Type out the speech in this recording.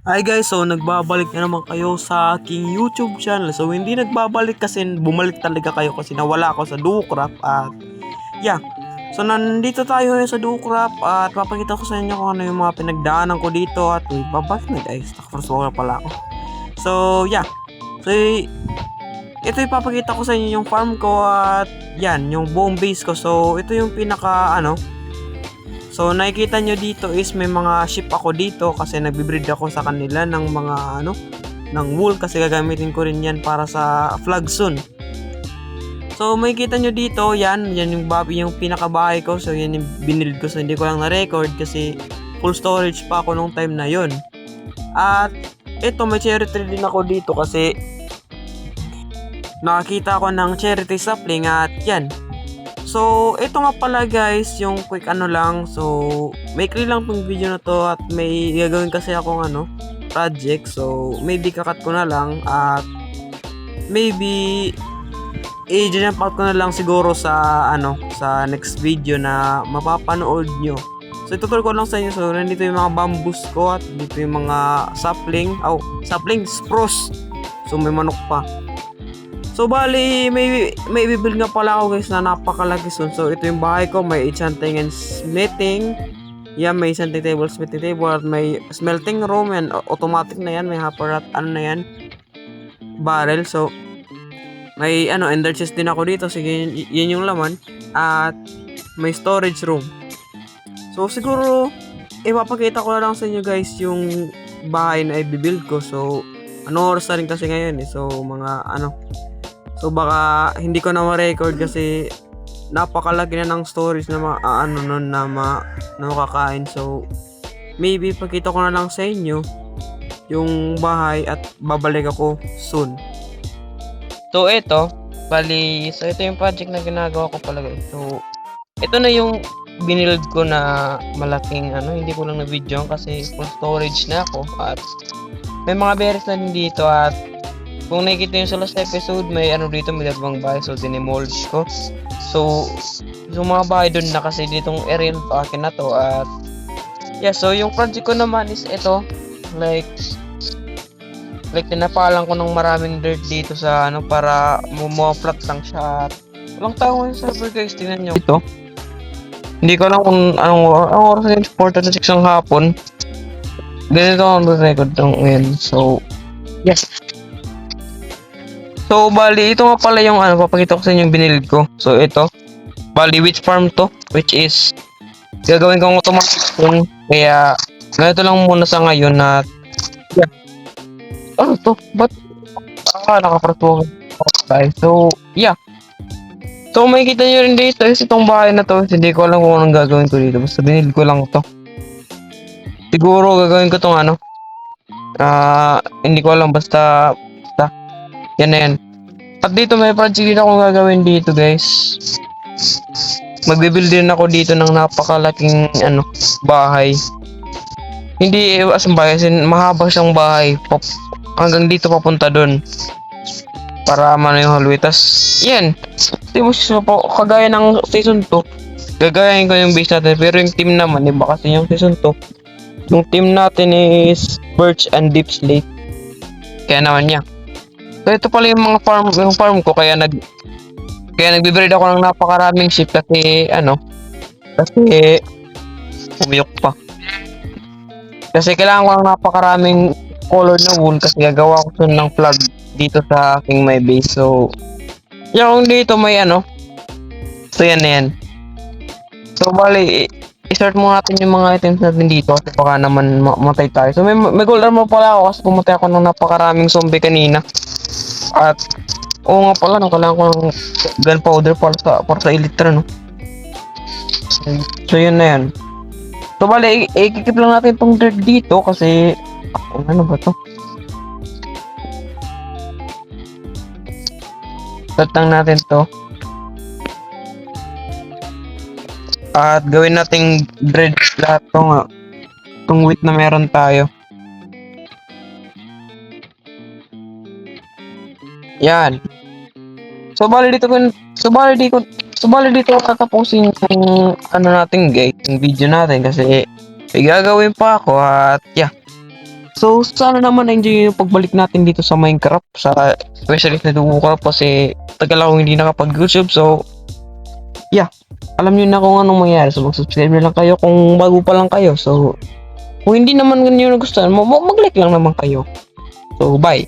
Hi guys, so nagbabalik na naman kayo sa aking YouTube channel. So hindi nagbabalik kasi bumalik talaga kayo kasi nawala ako sa Duocraft at yeah. So nandito tayo ngayon sa Duocraft at papakita ko sa inyo kung ano yung mga pinagdaanan ko dito at wait, babalik na guys. Nakapasok pala ako. So yeah. So ito ipapakita ko sa inyo yung farm ko at yan, yung buong base ko. So ito yung pinaka So nakikita nyo dito is may mga sheep ako dito kasi nagbe-breed ako sa kanila ng mga ng wool kasi gagamitin ko rin yan para sa flag soon. So makikita nyo dito, yan yung yung pinakabahay ko. So yan yung binild ko, so hindi ko lang na-record kasi full storage pa ako nung time na yon. At ito may cherry tree din ako dito kasi nakakita ako ng cherry tree sapling at yan. So, ito nga pala guys, yung quick lang. So, maikli lang tong video na to at may gagawin kasi akong project. So, maybe kakat ko na lang at maybe i-jump out ko na lang siguro sa sa next video na mapapanood nyo. So, ituturo ko lang sa inyo. So, nandito yung mga bamboos ko at dito yung mga sapling. Sapling, spruce. So, may manok pa. So bali may bibuild nga pala ako guys na napakalaki soon. So ito yung bahay ko, may enchanting and smithing. Yan, may enchanting table, smithing table at may smelting room and automatic na yan, may hopper at na yan, barrel. So may ender chest din ako dito. Sige, yun yung laman at may storage room. So siguro ipapakita ko na lang sa inyo guys yung bahay na i-build ko. So oras na rin kasi ngayon so mga So baka hindi ko na ma-record kasi napakalaki na ng stories na na makakain. So maybe pakita ko na lang sa inyo yung bahay at babalik ako soon. So ito yung project na ginagawa ko pala guys. So ito na yung binild ko na malaking hindi ko lang na video kasi full storage na ako at may mga berries na din dito at kung nakikita nyo sa last episode, may dito, may dalawang bahay. So, dinimolish ko. So, yung mga bahay dun na kasi ditong area na akin na to. At, yeah, so yung project ko naman is ito. Like tinapalan ko ng maraming dirt dito sa para flat lang siya. At, walang tao ngayon sa server guys, tingnan nyo. Ito. Hindi ko alam kung anong oras na yung 4:06 ng hapon. Ganito ang record ng ngayon. So, yes. So, bali, ito nga pala yung papakita ko sa inyo yung binild ko. So, ito. Bali, witch farm to. Which is, gagawin kong automatic soon. Kaya, ganito lang muna sa ngayon na, yeah. Ano to? Ba't? Nakaparatuwa ko. So, yeah. So, makikita nyo rin dito is itong bahay na to. Hindi ko alam kung anong gagawin ko dito. Basta binild ko lang to. Siguro, gagawin ko tong hindi ko alam. Basta, yan na yan. At dito may project din akong gagawin dito guys. Magbibuild din ako dito ng napakalaking bahay. Hindi asang bahay, mahaba siyang bahay. Hanggang dito papunta doon. Para yung hallway. Tas yan. Kagaya ng season 2. Gagayahin ko yung base natin. Pero yung team naman, iba kasi yung season 2. Yung team natin is Birch and Deep Slate. Kaya naman niya. So ito pala yung mga farm ko kaya nagbe-breed ako ng napakaraming sheep kasi umiyok pa. Kasi kailangan ko ng napakaraming color na wool kasi gagawa ko ng flag dito sa aking my base. So yung dito may So yan na yan. So bali i-start mo natin yung mga items natin dito kasi baka naman matay tayo. So may gold armor pala ako kasi pumatay ako ng napakaraming zombie kanina. At nga pala, kailangan ko ng gunpowder para sa elytra, So yun na yan. So bali, ikikip lang natin itong dirt dito kasi ano ba to? Start lang natin to. At gawin nating bread lahat itong wheat na meron tayo. Yan. So bali dito tatapusin yung natin guys, yung video natin kasi may gagawin pa ako at yeah. So, sana naman na-enjoy yung pagbalik natin dito sa Minecraft, especially sa Minecraft kasi tagal akong hindi nakapag-YouTube. So, yeah, alam niyo na kung anong mangyayari. So, mag-subscribe na lang kayo kung bago pa lang kayo. So, kung hindi naman ganyan nagustuhan mo, mag-like lang naman kayo. So, bye!